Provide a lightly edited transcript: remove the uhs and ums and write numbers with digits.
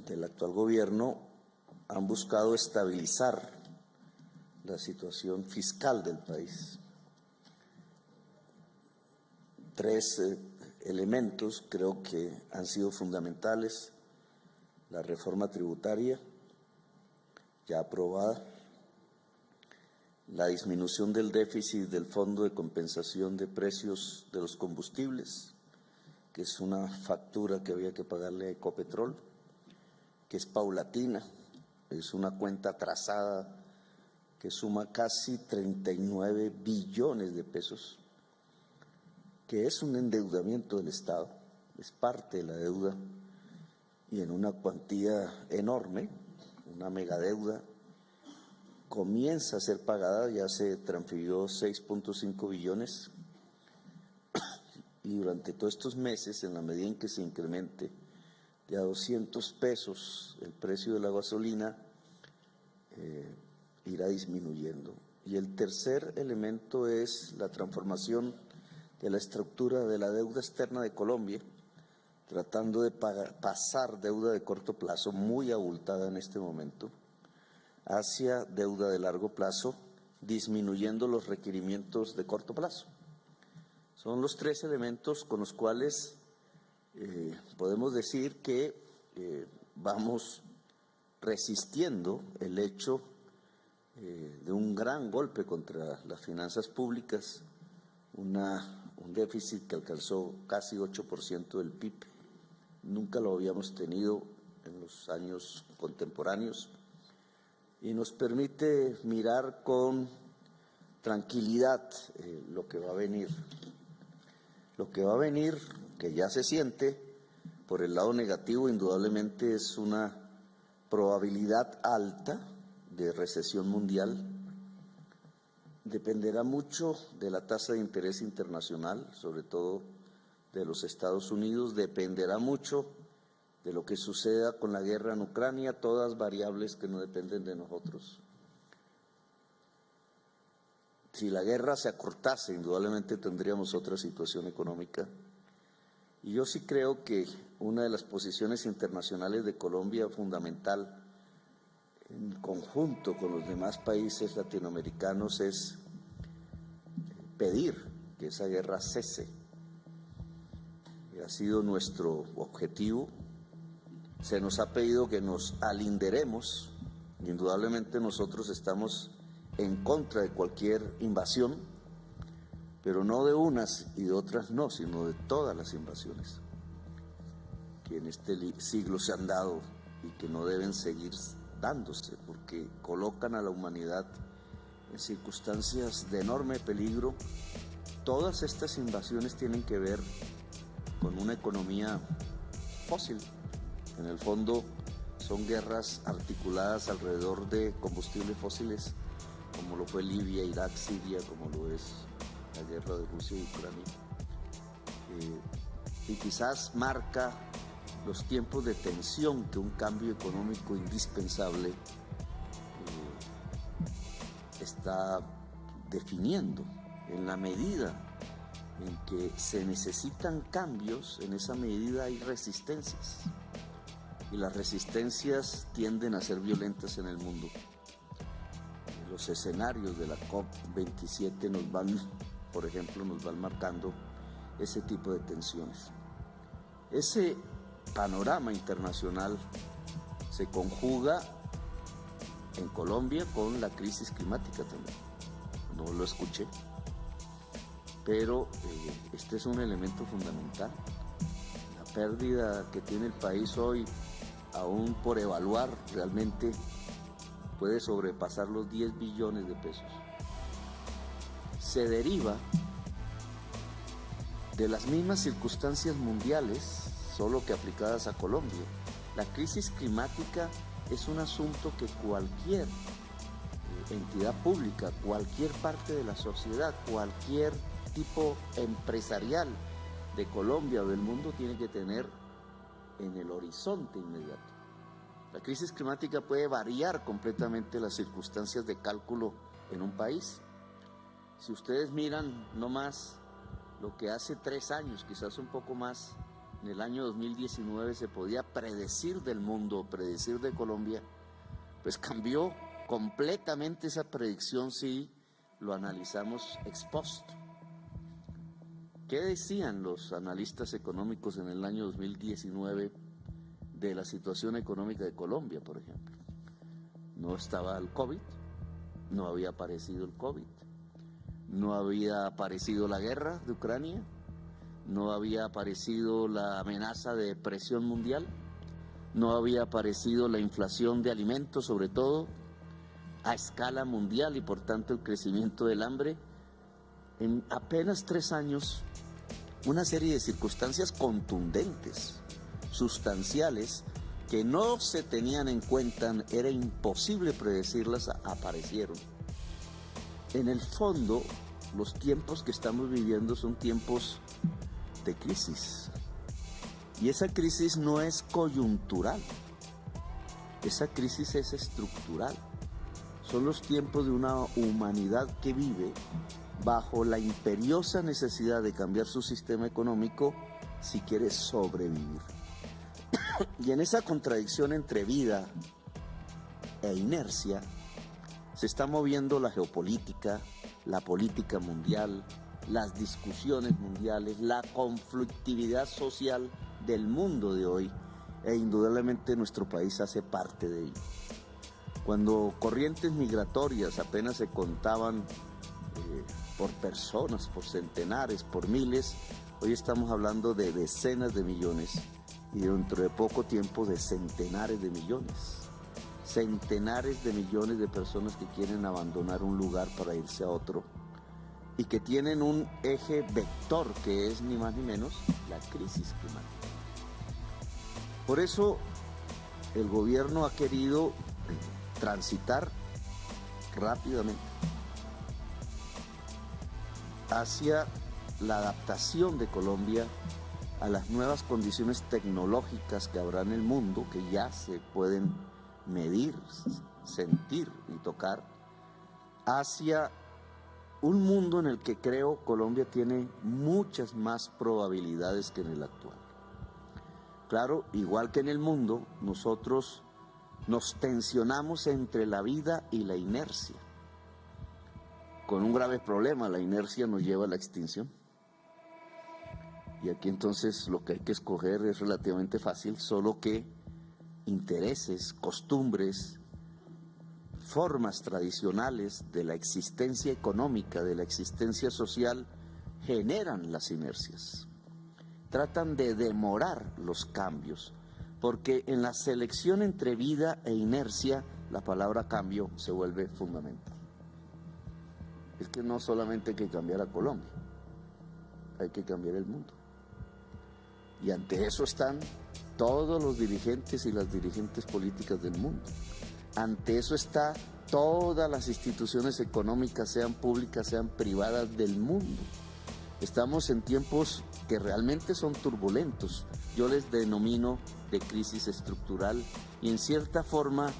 del actual gobierno han buscado estabilizar la situación fiscal del país. Tres elementos creo que han sido fundamentales: la reforma tributaria ya aprobada, la disminución del déficit del Fondo de Compensación de Precios de los Combustibles, que es una factura que había que pagarle a Ecopetrol, que es paulatina, es una cuenta trazada que suma casi 39 billones de pesos, que es un endeudamiento del Estado, es parte de la deuda y en una cuantía enorme, una megadeuda. Comienza a ser pagada, ya se transfirió 6.5 billones y durante todos estos meses, en la medida en que se incremente de a 200 pesos el precio de la gasolina, irá disminuyendo. Y el tercer elemento es la transformación de la estructura de la deuda externa de Colombia, tratando de pasar deuda de corto plazo, muy abultada en este momento, hacia deuda de largo plazo, disminuyendo los requerimientos de corto plazo. Son los tres elementos con los cuales podemos decir que vamos resistiendo el hecho de un gran golpe contra las finanzas públicas, un déficit que alcanzó casi 8% del PIB. Nunca lo habíamos tenido en los años contemporáneos y nos permite mirar con tranquilidad lo que va a venir. Lo que va a venir, que ya se siente, por el lado negativo, indudablemente es una probabilidad alta de recesión mundial. Dependerá mucho de la tasa de interés internacional, sobre todo de los Estados Unidos, dependerá mucho de lo que suceda con la guerra en Ucrania, todas variables que no dependen de nosotros. Si la guerra se acortase, indudablemente tendríamos otra situación económica. Y yo sí creo que una de las posiciones internacionales de Colombia fundamental, en conjunto con los demás países latinoamericanos, es pedir que esa guerra cese. Ha sido nuestro objetivo. Se nos ha pedido que nos alinderemos. Indudablemente nosotros estamos en contra de cualquier invasión, pero no de unas y de otras no, sino de todas las invasiones que en este siglo se han dado y que no deben seguir dándose, porque colocan a la humanidad en circunstancias de enorme peligro. Todas estas invasiones tienen que ver con una economía fósil. En el fondo son guerras articuladas alrededor de combustibles fósiles, como lo fue Libia, Irak, Siria, como lo es la guerra de Rusia y Ucrania. Y quizás marca los tiempos de tensión que un cambio económico indispensable está definiendo. En la medida en que se necesitan cambios, en esa medida hay resistencias. Y las resistencias tienden a ser violentas en el mundo. Los escenarios de la COP27 nos van, por ejemplo, nos van marcando ese tipo de tensiones. Ese panorama internacional se conjuga en Colombia con la crisis climática también. No lo escuché, pero este es un elemento fundamental. La pérdida que tiene el país hoy, aún por evaluar, realmente puede sobrepasar los 10 billones de pesos. Se deriva de las mismas circunstancias mundiales, solo que aplicadas a Colombia. La crisis climática es un asunto que cualquier entidad pública, cualquier parte de la sociedad, cualquier tipo empresarial de Colombia o del mundo tiene que tener en el horizonte inmediato. La crisis climática puede variar completamente las circunstancias de cálculo en un país. Si ustedes miran no más lo que hace 3 años, quizás un poco más, en el año 2019 se podía predecir del mundo, predecir de Colombia, pues cambió completamente esa predicción si lo analizamos ex post. ¿Qué decían los analistas económicos en el año 2019 de la situación económica de Colombia, por ejemplo? No estaba el COVID, no había aparecido el COVID, no había aparecido la guerra de Ucrania, no había aparecido la amenaza de depresión mundial, no había aparecido la inflación de alimentos, sobre todo a escala mundial, y por tanto el crecimiento del hambre. En apenas 3 años, una serie de circunstancias contundentes, sustanciales, que no se tenían en cuenta, era imposible predecirlas, aparecieron. En el fondo, los tiempos que estamos viviendo son tiempos de crisis. Y esa crisis no es coyuntural, esa crisis es estructural. Son los tiempos de una humanidad que vive bajo la imperiosa necesidad de cambiar su sistema económico si quiere sobrevivir. Y en esa contradicción entre vida e inercia se está moviendo la geopolítica, la política mundial, las discusiones mundiales, la conflictividad social del mundo de hoy, e indudablemente nuestro país hace parte de ello. Cuando corrientes migratorias apenas se contaban por personas, por centenares, por miles, hoy estamos hablando de decenas de millones y dentro de poco tiempo de centenares de millones. Centenares de millones de personas que quieren abandonar un lugar para irse a otro y que tienen un eje vector que es ni más ni menos la crisis climática. Por eso el gobierno ha querido transitar rápidamente hacia la adaptación de Colombia a las nuevas condiciones tecnológicas que habrá en el mundo, que ya se pueden medir, sentir y tocar, hacia un mundo en el que creo Colombia tiene muchas más probabilidades que en el actual. Claro, igual que en el mundo, nosotros nos tensionamos entre la vida y la inercia, con un grave problema: la inercia nos lleva a la extinción. Y aquí entonces lo que hay que escoger es relativamente fácil, solo que intereses, costumbres, formas tradicionales de la existencia económica, de la existencia social, generan las inercias. Tratan de demorar los cambios, porque en la selección entre vida e inercia, la palabra cambio se vuelve fundamental. Es que no solamente hay que cambiar a Colombia, hay que cambiar el mundo. Y ante eso están todos los dirigentes y las dirigentes políticas del mundo. Ante eso está todas las instituciones económicas, sean públicas, sean privadas, del mundo. Estamos en tiempos que realmente son turbulentos. Yo les denomino de crisis estructural y en cierta forma